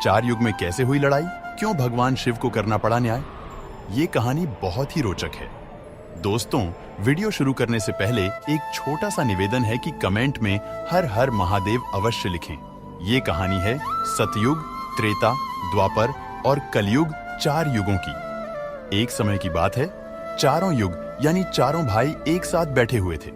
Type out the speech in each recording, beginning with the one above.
चार युग में कैसे हुई लड़ाई, क्यों भगवान शिव को करना पड़ा न्याय। ये कहानी बहुत ही रोचक है। दोस्तों, वीडियो शुरू करने से पहले एक छोटा सा निवेदन है कि कमेंट में हर हर महादेव अवश्य लिखें। ये कहानी है सतयुग, त्रेता, द्वापर और कलयुग, चार युगों की। एक समय की बात है, चारों युग यानी चारों भाई एक साथ बैठे हुए थे।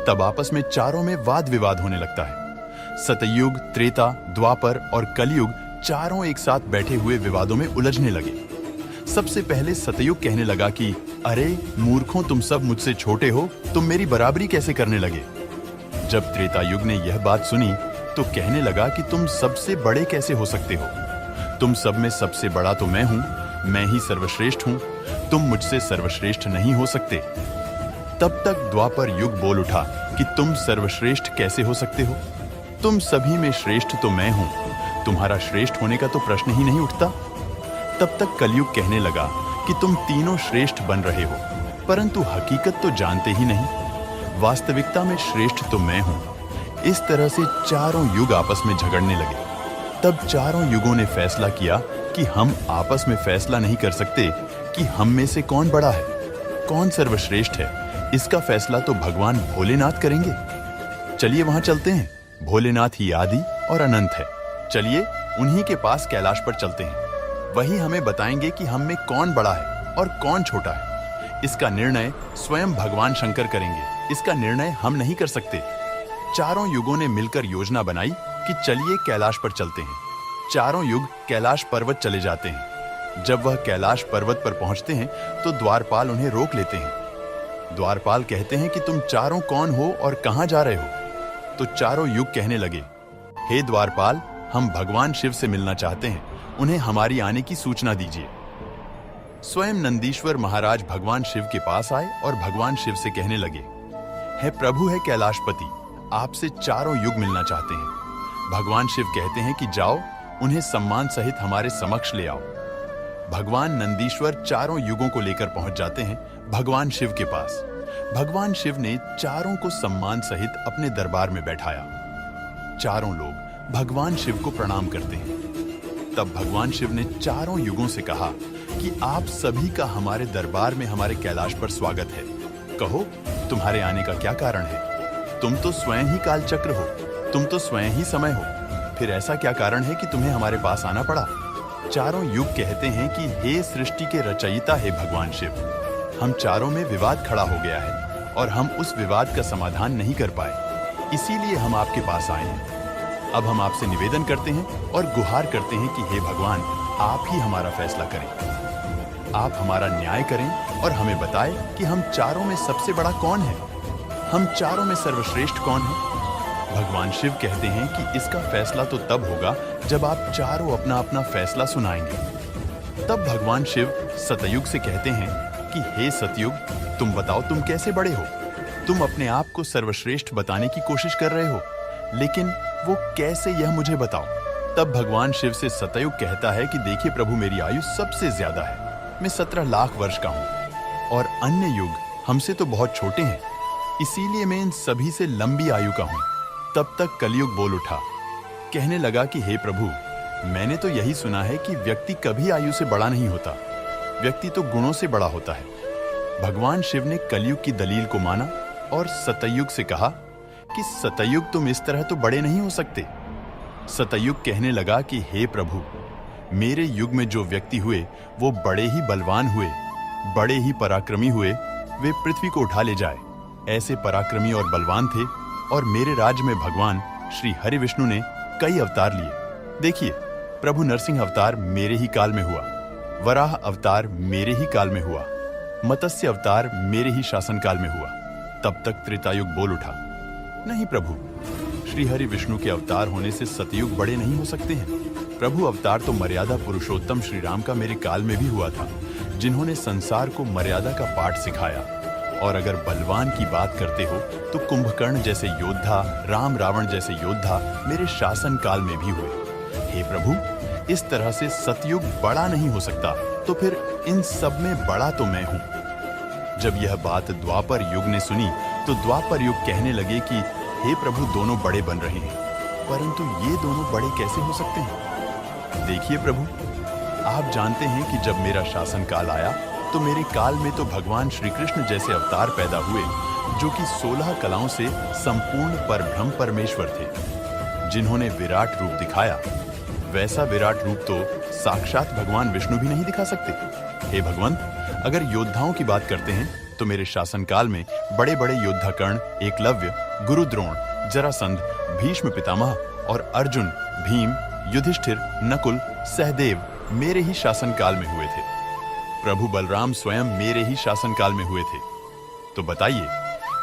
तब आपस में चारों में वाद विवाद होने लगता है। सतयुग, त्रेता, द्वापर और कलयुग चारों एक साथ बैठे हुए विवादों में उलझने लगे। सबसे पहले सतयुग कहने लगा कि अरे मूर्खों, तुम सब मुझसे छोटे हो, तुम मेरी बराबरी कैसे करने लगे। जब त्रेता युग ने यह बात सुनी तो कहने लगा कि तुम सबसे बड़े कैसे हो सकते हो। तुम सब में सबसे बड़ा तो मैं हूं, मैं ही सर्वश्रेष्ठ हूं, तुम मुझसे सर्वश्रेष्ठ नहीं हो सकते। तब तक द्वापर युग बोल उठा कि तुम सर्वश्रेष्ठ कैसे हो सकते हो, तुम सभी में श्रेष्ठ तो मैं हूं, तुम्हारा श्रेष्ठ होने का तो प्रश्न ही नहीं उठता। तब तक कलयुग कहने लगा कि तुम तीनों श्रेष्ठ बन रहे हो, परंतु हकीकत तो जानते ही नहीं, वास्तविकता में श्रेष्ठ तो मैं हूं। इस तरह से चारों युग आपस में झगड़ने लगे। तब चारों युगों ने फैसला किया कि हम आपस में फैसला नहीं कर सकते कि हम में से कौन बड़ा है, कौन सर्वश्रेष्ठ है। इसका फैसला तो भगवान भोलेनाथ करेंगे। चलिए वहां चलते हैं। भोलेनाथ ही आदि और अनंत है। चलिए उन्हीं के पास कैलाश पर चलते हैं। वही हमें बताएंगे कि हम में कौन बड़ा है और कौन छोटा है। इसका निर्णय स्वयं भगवान शंकर करेंगे। इसका निर्णय हम नहीं कर सकते। चारों युगों ने मिलकर योजना बनाई कि चलिए कैलाश पर चलते हैं। चारों युग कैलाश पर्वत चले जाते हैं। जब वह कैलाश पर्वत पर पहुंचते हैं तो द्वारपाल उन्हें रोक लेते हैं। द्वारपाल कहते हैं कि तुम चारों कौन हो और कहां जा रहे हो। तो चारों युग कहने लगे, हे द्वारपाल, हम भगवान शिव से मिलना चाहते हैं, उन्हें हमारी आने की सूचना दीजिए। स्वयं नंदीश्वर महाराज भगवान शिव के पास आए और भगवान शिव से कहने लगे, हे प्रभु, है कैलाशपति, आपसे चारों युग मिलना चाहते हैं। भगवान शिव कहते हैं कि जाओ, उन्हें सम्मान सहित हमारे समक्ष ले आओ। भगवान नंदीश्वर चारों युगों को लेकर पहुंच जाते हैं भगवान शिव के पास। भगवान शिव ने चारों को सम्मान सहित अपने दरबार में बैठाया। चारों लोग भगवान शिव को प्रणाम करते हैं। तब भगवान शिव ने चारों युगों से कहा कि आप सभी का हमारे दरबार में हमारे कैलाश पर स्वागत है। कहो, तुम्हारे आने का क्या कारण है। तुम तो स्वयं ही कालचक्र हो, तुम तो स्वयं ही समय हो, फिर ऐसा क्या कारण है कि तुम्हें हमारे पास आना पड़ा। चारों युग कहते हैं कि हे सृष्टि के रचयिता है भगवान शिव, हम चारों में विवाद खड़ा हो गया है और हम उस विवाद का समाधान नहीं कर पाए, इसीलिए हम आपके पास आए हैं। अब हम आपसे निवेदन करते हैं और गुहार करते हैं कि हे भगवान, आप ही हमारा फैसला करें। आप हमारा न्याय करें और हमें बताएं कि हम चारों में सबसे बड़ा कौन है, हम चारों में सर्वश्रेष्ठ कौन है। भगवान शिव कहते हैं कि इसका फैसला तो तब होगा जब आप चारों अपना अपना फैसला सुनाएंगे। तब भगवान शिव सतयुग से कहते हैं कि हे सतयुग, तुम बताओ, तुम कैसे बड़े हो। तुम अपने आप को सर्वश्रेष्ठ बताने की कोशिश कर रहे हो, लेकिन वो कैसे, यह मुझे बताओ। तब भगवान शिव से सतयुग कहता है कि देखिए प्रभु, मेरी आयु सबसे ज्यादा है, मैं 17 लाख वर्ष का हूं और अन्य युग हमसे तो बहुत छोटे हैं, इसीलिए मैं इन सभी से लंबी आयु का हूं। तब तक कलयुग बोल उठा, कहने लगा कि हे प्रभु, मैंने तो यही सुना है कि व्यक्ति कभी आयु से बड़ा नहीं होता, व्यक्ति तो गुणों से बड़ा होता है। भगवान शिव ने कलयुग की दलील को माना और सतयुग से कहा कि सतयुग, तुम इस तरह तो बड़े नहीं हो सकते। सतयुग कहने लगा कि हे प्रभु, मेरे युग में जो व्यक्ति हुए वो बड़े ही बलवान हुए, बड़े ही पराक्रमी हुए, वे पृथ्वी को उठा ले जाए, ऐसे पराक्रमी और बलवान थे। और मेरे राज्य में भगवान श्री हरि विष्णु ने कई अवतार लिए। देखिए, प्रभु नरसिंह अवतार मेरे ही काल में हुआ, वराह अवतार मेरे ही काल में हुआ, मत्स्य अवतार मेरे ही शासन काल में हुआ। तब तक त्रेतायुग बोल उठा, नहीं प्रभु, श्री हरि विष्णु के अवतार होने से सतयुग बड़े नहीं हो सकते हैं। प्रभु अवतार तो मर्यादा पुरुषोत्तम श्री राम का मेरे काल में भी हुआ था, जिन्होंने संसार को मर्यादा का पाठ सिखाया। और अगर बलवान की बात करते हो तो कुंभकर्ण जैसे योद्धा, राम रावण जैसे योद्धा मेरे शासन काल में भी हुए। हे प्रभु, इस तरह से सतयुग बड़ा नहीं हो सकता, तो फिर इन सब में बड़ा तो मैं हूं। जब यह बात द्वापर युग ने सुनी तो द्वापर युग कहने लगे कि हे प्रभु, दोनों बड़े बन रहे हैं, परंतु ये दोनों बड़े कैसे हो सकते हैं। देखिए प्रभु, आप जानते हैं कि जब मेरा शासन काल आया तो मेरे काल में तो भगवान श्री कृष्ण जैसे अवतार पैदा हुए जो कि 16 कलाओं से संपूर्ण परब्रह्म परमेश्वर थे, जिन्होंने विराट रूप दिखाया। वैसा विराट रूप तो साक्षात भगवान विष्णु भी नहीं दिखा सकते। हे भगवंत, अगर योद्धाओं की बात करते हैं तो मेरे शासनकाल में बड़े बड़े योद्धा कर्ण, एकलव्य, गुरु द्रोण, जरासंध, भीष्म पितामह और अर्जुन, भीम, युधिष्ठिर, नकुल, सहदेव मेरे ही शासनकाल में हुए थे। प्रभु बलराम स्वयं मेरे ही शासनकाल में हुए थे। तो बताइए,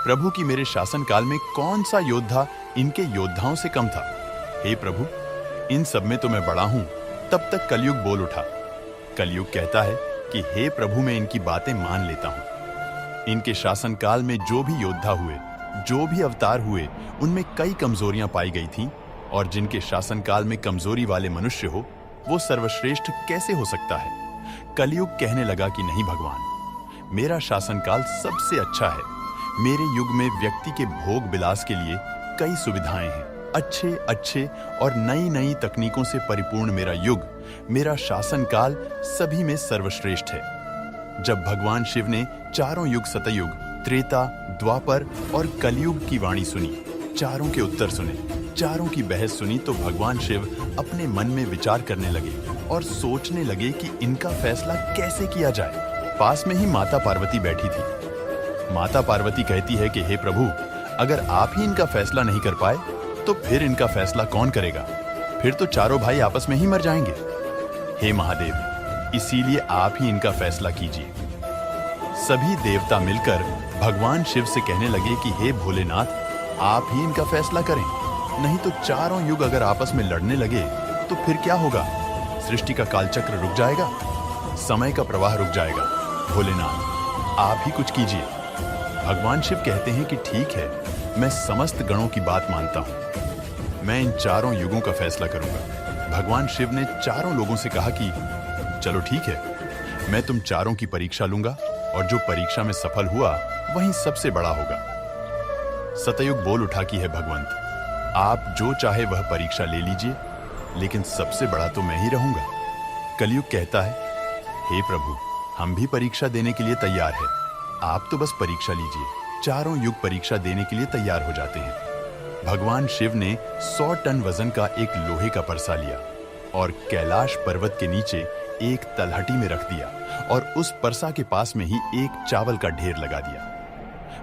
प्रभु की मेरे शासनकाल में कौन सा योद्धा इनके योद्धाओं से कम था? हे प्रभु, इन सब में तो मैं बड़ा हूं। तब तक कलयुग बोल उठा। कलयुग कहता है कि हे प्रभु, मैं इनकी बातें मान लेता हूं। इनके शासनकाल में जो भी योद्धा हुए, जो भी अवतार हुए, उनमें कई कमजोरियां पाई गई थीं, और जिनके शासनकाल में कमजोरी वाले मनुष्य हो, वो सर्वश्रेष्ठ कैसे हो सकता है? कलयुग कहने लगा कि नहीं भगवान, मेरा शासनकाल सबसे अच्छा है। मेरे युग में व्यक्ति के भोग विलास के लिए कई सुविधाएं हैं। अच्छे अच्छे और नई नई तकनीकों से परिपूर्ण मेरा युग, मेरा शासनकाल सभी में सर्वश्रेष्ठ है। जब भगवान शिव ने चारों युग, सतयुग, त्रेता, द्वापर और कलयुग की वाणी सुनी, चारों के उत्तर सुने, चारों की बहस सुनी, तो भगवान शिव अपने मन में विचार करने लगे और सोचने लगे कि इनका फैसला कैसे किया जाए। पास में ही माता पार्वती बैठी थी। माता पार्वती कहती है कि हे प्रभु, अगर आप ही इनका फैसला नहीं कर पाए तो फिर इनका फैसला कौन करेगा? फिर तो चारों भाई आपस में ही मर जाएंगे। हे महादेव, इसीलिए आप ही इनका फैसला कीजिए। सभी देवता मिलकर भगवान शिव से कहने लगे कि हे भोलेनाथ, आप ही इनका फैसला करें, नहीं तो चारों युग अगर आपस में लड़ने लगे तो फिर क्या होगा? सृष्टि का कालचक्र रुक जाएगा, समय का प्रवाह रुक जाएगा। भोलेनाथ, आप ही कुछ कीजिए। भगवान शिव कहते हैं कि ठीक है, मैं समस्त गणों की बात मानता हूं। मैं इन चारों युगों का फैसला करूंगा। भगवान शिव ने चारों लोगों से कहा कि चलो ठीक है, मैं तुम चारों की परीक्षा लूंगा, और जो परीक्षा में सफल हुआ वही सबसे बड़ा होगा। सतयुग बोल उठा कि है भगवंत, आप जो चाहे वह परीक्षा ले लीजिए, लेकिन सबसे बड़ा तो मैं ही रहूंगा। कलयुग कहता है, हे प्रभु, हम भी परीक्षा देने के लिए तैयार है, आप तो बस परीक्षा लीजिए। चारों युग परीक्षा देने के लिए तैयार हो जाते हैं। भगवान शिव ने 100 टन वजन का एक लोहे का परसा लिया और कैलाश पर्वत के नीचे एक तलहटी में रख दिया, और उस परसा के पास में ही एक चावल का ढेर लगा दिया।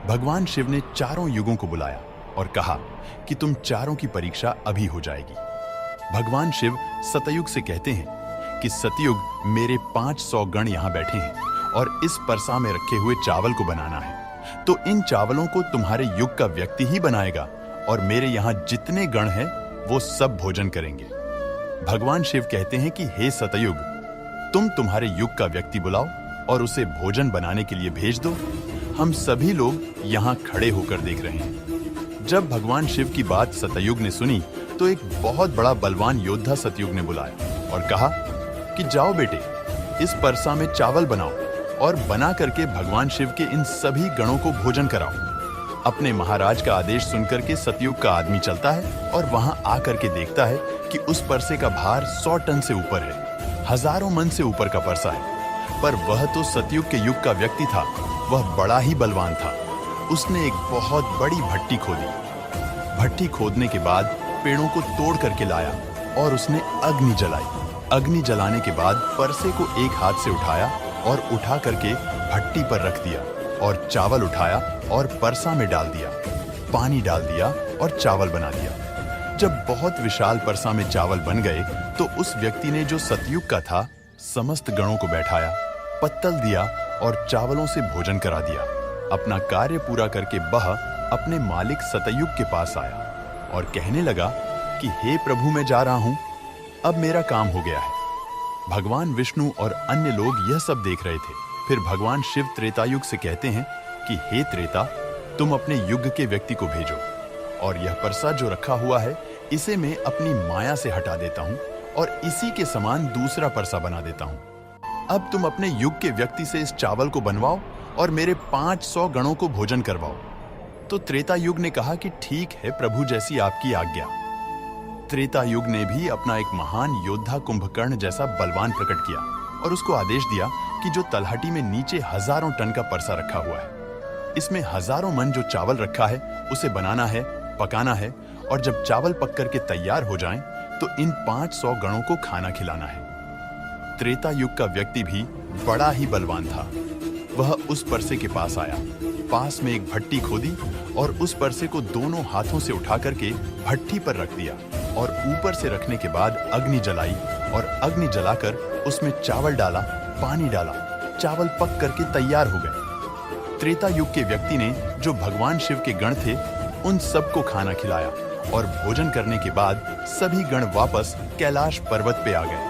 भगवान शिव ने चारों युगों को बुलाया और कहा कि तुम चारों की परीक्षा अभी हो जाएगी। भगवान शिव सतयुग से कहते हैं कि सतयुग, मेरे 500 गण यहाँ बैठे हैं और इस परसा में रखे हुए चावल को बनाना है, तो इन चावलों को तुम्हारे युग का व्यक्ति ही बनाएगा, और मेरे यहाँ जितने गण हैं वो सब भोजन करेंगे। भगवान शिव कहते हैं कि हे सतयुग, तुम तुम्हारे युग का व्यक्ति बुलाओ और उसे भोजन बनाने के लिए भेज दो। हम सभी लोग यहाँ खड़े होकर देख रहे हैं। जब भगवान शिव की बात सतयुग ने सुनी तो एक बहुत बड़ा बलवान योद्धा सतयुग ने बुलाया और कहा कि जाओ बेटे, इस परसा में चावल बनाओ और बना करके भगवान शिव के इन सभी गणों को भोजन कराओ। अपने महाराज का आदेश सुनकर के सतयुग का आदमी चलता है और वहां आकर के देखता है कि उस परसे का भार 100 टन से ऊपर है, हजारों मन से ऊपर का परसा है। पर वह तो सतयुग के युग का व्यक्ति था, वह बड़ा ही बलवान था। उसने एक बहुत बड़ी भट्टी खोदी। भट्टी खोदने के बाद पेड़ों को तोड़ करके लाया और उसने अग्नि जलाई। अग्नि जलाने के बाद परसे को एक हाथ से उठाया और उठा करके भट्टी पर रख दिया, और चावल उठाया और परसा में डाल दिया, पानी डाल दिया और चावल बना दिया। जब बहुत विशाल परसा में चावल बन गए तो उस व्यक्ति ने, जो सतयुग का था, समस्त गणों को बैठाया, पत्तल दिया और चावलों से भोजन करा दिया। अपना कार्य पूरा करके वह अपने मालिक सतयुग के पास आया और कहने लगा कि हे प्रभु, मैं जा रहा हूं, अब मेरा काम हो गया है। भगवान विष्णु और अन्य लोग यह सब देख रहे थे। फिर भगवान शिव त्रेतायुग से कहते हैं कि हे त्रेता, तुम अपने युग के व्यक्ति को भेजो, और यह परसा जो रखा हुआ है इसे मैं अपनी माया से हटा देता हूं और इसी के समान दूसरा परसा बना देता हूं। अब तुम अपने युग के व्यक्ति से इस चावल को बनवाओ और मेरे 500 गणों को भोजन करवाओ। तो त्रेता युग ने कहा कि ठीक है प्रभु, जैसी आपकी आज्ञा। त्रेता युग ने भी अपना एक महान योद्धा कुंभकर्ण जैसा बलवान प्रकट किया और उसको आदेश दिया कि जो तलहटी में नीचे हजारों टन का परसा रखा हुआ है, इसमें हजारों मन जो चावल रखा है उसे बनाना है, पकाना है, और जब चावल पक करके तैयार हो जाएं, तो इन 500 गणों को खाना खिलाना है। त्रेता युग का व्यक्ति भी बड़ा ही बलवान था। वह उस परसे के पास आया, पास में एक भट्टी खोदी और उस परसे को दोनों हाथों से उठा करके भट्टी पर रख दिया और ऊपर से रखने के बाद अग्नि जलाई और अग्नि जलाकर उसमें चावल डाला, पानी डाला, चावल पक करके तैयार हो गए। त्रेता युग के व्यक्ति ने जो भगवान शिव के गण थे उन सबको खाना खिलाया और भोजन करने के बाद सभी गण वापस कैलाश पर्वत पे आ गए।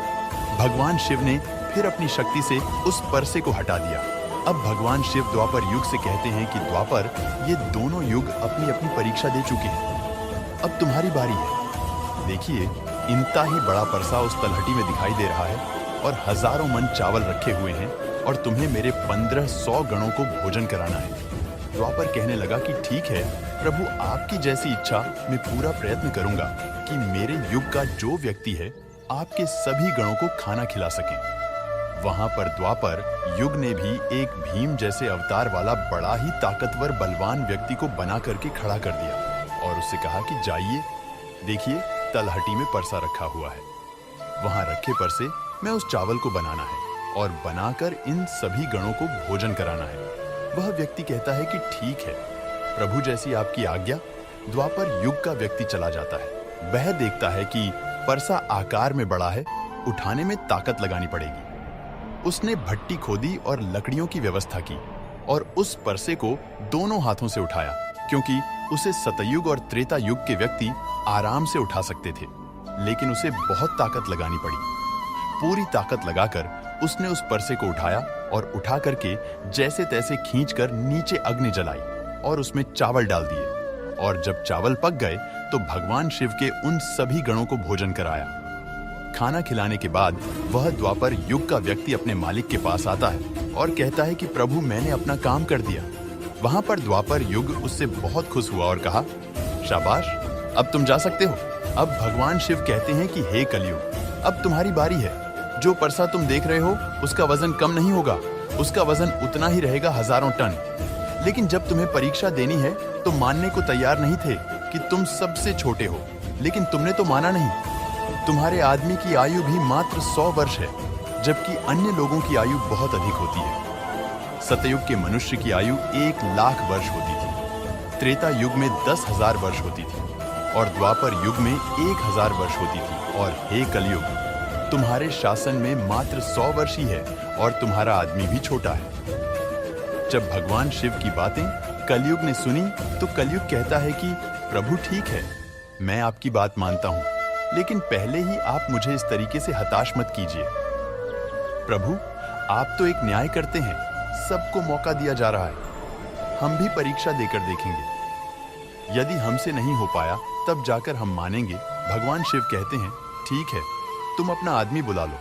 भगवान शिव ने फिर अपनी शक्ति से उस परसे को हटा दिया। अब भगवान शिव द्वापर युग से कहते हैं कि द्वापर, ये दोनों युग अपनी अपनी परीक्षा दे चुके हैं, अब तुम्हारी बारी है। देखिए, इनता ही बड़ा परसा उस तलहटी में दिखाई दे रहा है और हजारों मन चावल रखे हुए हैं और तुम्हें मेरे 1500 गणों को भोजन कराना है। द्वापर कहने लगा कि ठीक है प्रभु, आपकी जैसी इच्छा मैं पूरा प्रयत्न करूंगा कि मेरे युग का जो व्यक्ति है आपके सभी गणों को खाना खिला सके। वहां पर द्वापर युग ने भी एक भीम जैसे अवतार वाला बड़ा ही ताकतवर बलवान व्यक्ति को बना करके खड़ा कर दिया और उससे कहा कि जाइए, देखिए तलहटी में परसा रखा हुआ है, वहां रखे परसे में उस चावल को बनाना है और बनाकर इन सभी गणों को भोजन कराना है। वह व्यक्ति कहता है कि ठीक है प्रभु, जैसी आपकी आज्ञा। द्वापर युग का व्यक्ति चला जाता है। वह देखता है कि परसा आकार में बड़ा है, उठाने में ताकत लगानी पड़ेगी। उसने भट्टी खोदी और लकड़ियों की व्यवस्था की और उस परसे को दोनों हाथों से उठाया, क्योंकि उसे सतयुग और त्रेता युग के व्यक्ति आराम से उठा सकते थे, लेकिन उसे बहुत ताकत लगानी पड़ी। पूरी ताकत लगाकर उसने उस परसे को उठाया और उठा करके जैसे तैसे खींचकर नीचे अग्नि जलाई और उसमें चावल डाल दिए, और जब चावल पक गए तो भगवान शिव के उन सभी गणों को भोजन कराया। खाना खिलाने के बाद वह द्वापर युग का व्यक्ति अपने मालिक के पास आता है और कहता है कि प्रभु, मैंने अपना काम कर दिया। वहां पर द्वापर युग उससे बहुत खुश हुआ और कहा, शाबाश, अब तुम जा सकते हो। अब भगवान शिव कहते हैं कि हे कलयुग, अब तुम्हारी बारी है। जो परसा तुम देख रहे हो उसका वजन कम नहीं होगा, उसका वजन उतना ही रहेगा, हजारों टन। लेकिन जब तुम्हें परीक्षा देनी है तो मानने को तैयार नहीं थे कि तुम सबसे छोटे हो, लेकिन तुमने तो माना नहीं। तुम्हारे आदमी की आयु भी मात्र 100 वर्ष है, जबकि अन्य लोगों की आयु बहुत अधिक होती है। सतयुग के मनुष्य की आयु 1,00,000 वर्ष होती थी, त्रेता युग में 10,000 वर्ष होती थी और द्वापर युग में 1,000 वर्ष होती थी। और हे कलयुग, तुम्हारे शासन में मात्र 100 वर्ष ही है और तुम्हारा आदमी भी छोटा है। जब भगवान शिव की बातें कलयुग ने सुनी तो कलयुग कहता है कि प्रभु ठीक है, मैं आपकी बात मानता हूं, लेकिन पहले ही आप मुझे इस तरीके से हताश मत कीजिए। प्रभु, आप तो एक न्याय करते हैं, सबको मौका दिया जा रहा है। हम भी परीक्षा देकर देखेंगे, यदि हमसे नहीं हो पाया तब जाकर हम मानेंगे। भगवान शिव कहते हैं ठीक है, तुम अपना आदमी बुला लो।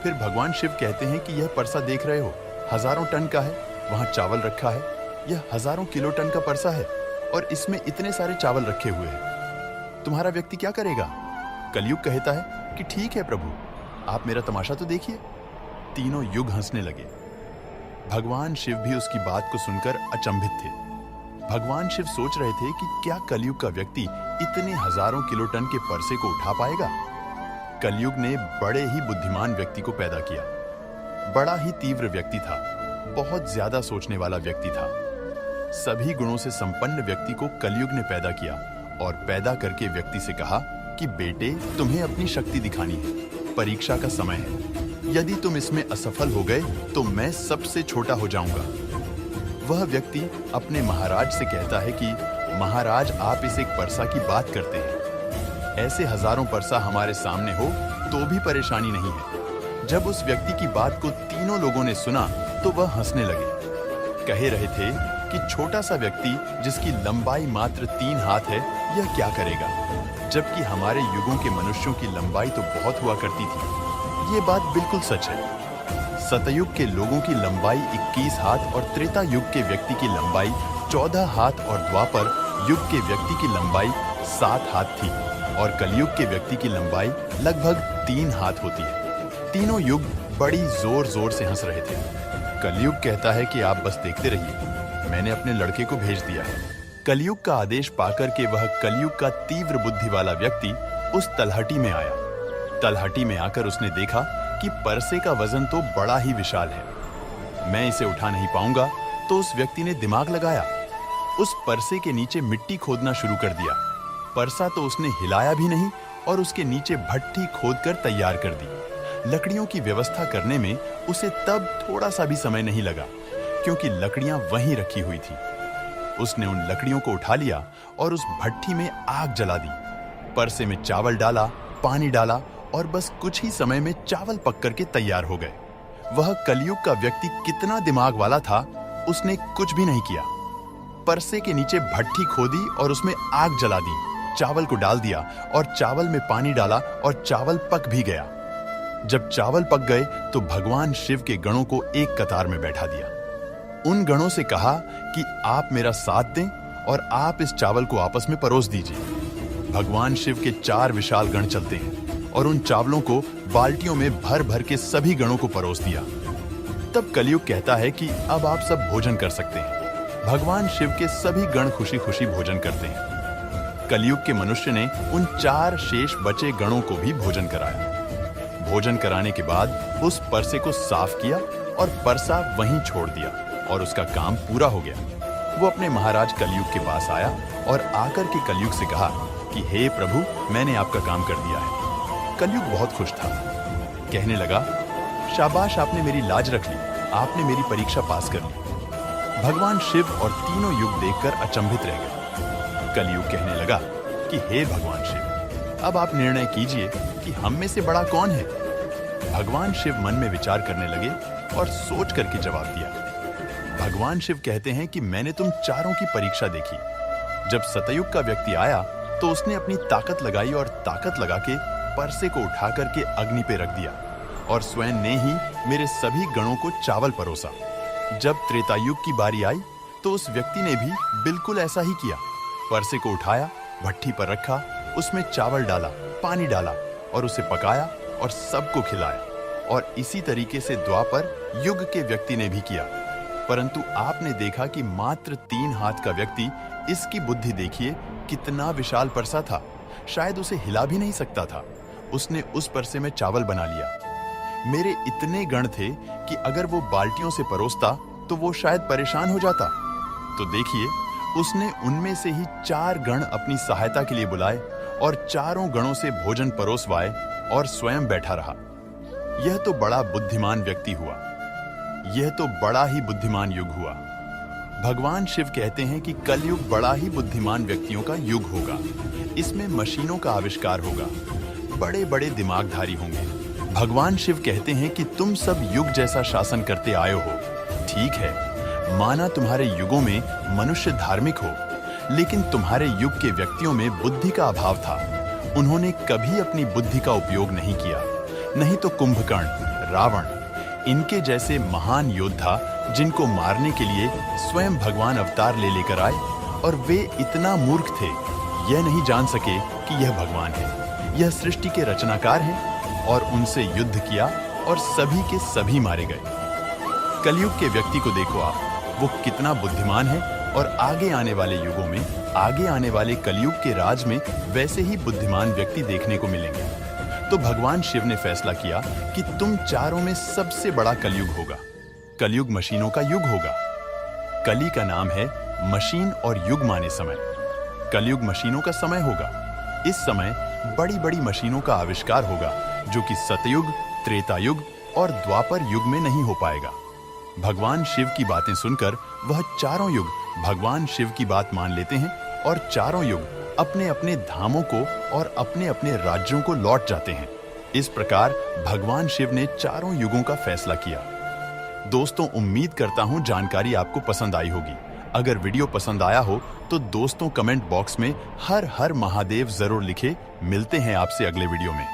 फिर भगवान शिव कहते हैं कि यह परसा देख रहे हो, हजारों टन का है, वहां चावल रखा है, यह हजारों किलो टन का परसा है और इसमें इतने सारे चावल रखे हुए हैं। तुम्हारा व्यक्ति क्या करेगा? कलयुग कहता है कि ठीक है प्रभु, आप मेरा तमाशा तो देखिए। तीनों युग हंसने लगे। भगवान शिव भी उसकी बात को सुनकर अचंभित थे। भगवान शिव सोच रहे थे कि क्या कलयुग का व्यक्ति इतने हजारों किलो टन के परसे को उठा पाएगा। कलयुग ने बड़े ही बुद्धिमान व्यक्ति को पैदा किया। बड़ा ही तीव्र व्यक्ति था, बहुत ज्यादा सोचने वाला व्यक्ति था। सभी गुणों से संपन्न व्यक्ति को कलयुग ने पैदा किया और पैदा करके व्यक्ति से कहा कि बेटे, तुम्हें अपनी शक्ति दिखानी है, परीक्षा का समय है। यदि तुम इसमें असफल हो गए तो मैं सबसे छोटा हो जाऊंगा। वह व्यक्ति अपने महाराज से कहता है कि महाराज, आप इस एक परसा की बात करते हैं, ऐसे हजारों परसा हमारे सामने हो तो भी परेशानी नहीं है। जब उस व्यक्ति की बात को तीनों लोगों ने सुना तो वह हंसने लगे। कह रहे थे कि छोटा सा व्यक्ति जिसकी लंबाई मात्र 3 हाथ है, यह क्या करेगा, जबकि हमारे युगों के मनुष्यों की लंबाई तो बहुत हुआ करती थी। ये बात बिल्कुल सच है। सतयुग के लोगों की लंबाई 21 हाथ और त्रेता युग के व्यक्ति की लंबाई 14 हाथ और द्वापर युग के व्यक्ति की लंबाई 7 हाथ थी। और कलयुग के व्यक्ति की लंबाई लगभग 3 हाथ होती है। तीनों युग बड़ी जोर जोर से हंस रहे थे। कलयुग कहता है कि आप बस देखते रहिए, मैंने अपने लड़के को भेज दिया है। कलयुग का आदेश पाकर के वह कलयुग का तीव्र बुद्धि वाला व्यक्ति उस तलहटी में आया। तलहटी में आकर उसने देखा कि परसे का वजन तो बड़ा ही विशाल है, मैं इसे उठा नहीं पाऊंगा। तो उस व्यक्ति ने दिमाग लगाया, उस परसे के नीचे मिट्टी खोदना शुरू कर दिया। परसा तो उसने हिलाया भी नहीं और उसके नीचे भट्ठी खोदकर तैयार कर दी। लकड़ियों की व्यवस्था करने में उसे तब थोड़ा सा भी समय नहीं लगा, क्योंकि लकड़ियां वहीं रखी हुई थी। उसने उन लकड़ियों को उठा लिया और उस भट्ठी में आग जला दी। परसे में चावल डाला, पानी डाला और बस कुछ ही समय में चावल पक करके तैयार हो गए। वह कलयुग का व्यक्ति कितना दिमाग वाला था, उसने कुछ भी नहीं किया। परसे के नीचे भट्ठी खोदी और उसमें आग जला दी, चावल को डाल दिया और चावल में पानी डाला और चावल पक भी गया। जब चावल पक गए तो भगवान शिव के गणों को एक कतार में बैठा दिया। उन गणों से कहा कि आप मेरा साथ दें और आप इस चावल को आपस में परोस दीजिए। भगवान शिव के 4 विशाल गण चलते हैं और उन चावलों को बाल्टियों में भर भर के सभी गणों को परोस दिया। तब कलयुग कहता है कि अब आप सब भोजन कर सकते हैं। भगवान शिव के सभी गण खुशी खुशी भोजन करते हैं। कलयुग के मनुष्य ने उन 4 शेष बचे गणों को भी भोजन कराया। भोजन कराने के बाद उस परसे को साफ किया और परसा वहीं छोड़ दिया और उसका काम पूरा हो गया। वो अपने महाराज कलयुग के पास आया और आकर के कलयुग से कहा कि हे प्रभु, मैंने आपका काम कर दिया है। कलयुग बहुत खुश था, कहने लगा, शाबाश, आपने मेरी लाज रख ली, आपने मेरी परीक्षा पास कर ली। भगवान शिव और तीनों युग देखकर अचंभित रह गए। कलयुग कहने लगा कि हे भगवान शिव, अब आप निर्णय कीजिए कि हम में से बड़ा कौन है। भगवान शिव मन में विचार करने लगे और सोच करके जवाब दिया। भगवान शिव कहते हैं कि मैंने तुम चारों की परीक्षा देखी। जब सतयुग का व्यक्ति आया तो उसने अपनी ताकत लगाई और ताकत लगा के परसे को उठा करके अग्नि पे रख दिया और स्वयं ने ही मेरे सभी गणों को चावल परोसा। जब त्रेतायुग की बारी आई तो उस व्यक्ति ने भी बिल्कुल ऐसा ही किया। परसे को उठाया, भट्ठी पर रखा, उसमें चावल डाला, पानी डाला और उसे पकाया और सबको खिलाया। और इसी तरीके से द्वापर युग के व्यक्ति ने भी किया। परंतु आपने देखा कि मात्र 3 हाथ का व्यक्ति, इसकी बुद्धि देखिए, कितना विशाल परसा था, शायद उसे हिला भी नहीं सकता था। उसने उस परसे में चावल बना लिया। मेरे इतने गण थे कि अगर वो बाल्टियों से परोसता तो वो शायद परेशान हो जाता। तो देखिए, उसने उनमें से ही 4 गण अपनी सहायता के लिए बुलाए और चारों गणों से भोजन परोसवाए और स्वयं बैठा रहा। यह तो बड़ा बुद्धिमान व्यक्ति हुआ। यह तो बड़ा ही बुद्धिमान युग हुआ। भगवान शिव कहते हैं कि कलयुग बड़ा ही बुद्धिमान व्यक्तियों का युग होगा। इसमें मशीनों का आविष्कार होगा, बड़े बड़े दिमागधारी होंगे। भगवान शिव कहते हैं कि तुम सब युग जैसा शासन करते आए हो। ठीक है, माना तुम्हारे युगों में मनुष्य धार्मिक हो, लेकिन तुम्हारे युग के व्यक्तियों में बुद्धि का अभाव था। उन्होंने कभी अपनी बुद्धि का उपयोग नहीं किया। नहीं तो कुंभकर्ण, रावण, इनके जैसे महान योद्धा जिनको मारने के लिए स्वयं भगवान अवतार ले लेकर आए, और वे इतना मूर्ख थे, यह नहीं जान सके कि यह भगवान है, यह सृष्टि के रचनाकार हैं, और उनसे युद्ध किया और सभी के सभी मारे गए। कलयुग के व्यक्ति को देखो आप, वो कितना बुद्धिमान है, और आगे आने वाले युगों में, आगे आने वाले कलयुग के राज में वैसे ही बुद्धिमान व्यक्ति देखने को मिलेंगे। तो भगवान शिव ने फैसला किया कि तुम चारों में सबसे बड़ा कलयुग होगा। कलयुग मशीनों का युग होगा। कली का नाम है मशीन और युग माने समय। कलयुग मशीनों का समय होगा। इस समय बड़ी बड़ी मशीनों का आविष्कार होगा, जो कि सतयुग, त्रेतायुग और द्वापर युग में नहीं हो पाएगा। भगवान शिव की बातें सुनकर वह चारों युग भगवान शिव की बात मान लेते हैं, और चारों युग अपने अपने धामों को और अपने अपने राज्यों को लौट जाते हैं। इस प्रकार भगवान शिव ने चारों युगों का फैसला किया। दोस्तों, उम्मीद करता हूं जानकारी आपको पसंद आई होगी। अगर वीडियो पसंद आया हो तो दोस्तों कमेंट बॉक्स में हर हर महादेव जरूर लिखे। मिलते हैं आपसे अगले वीडियो में।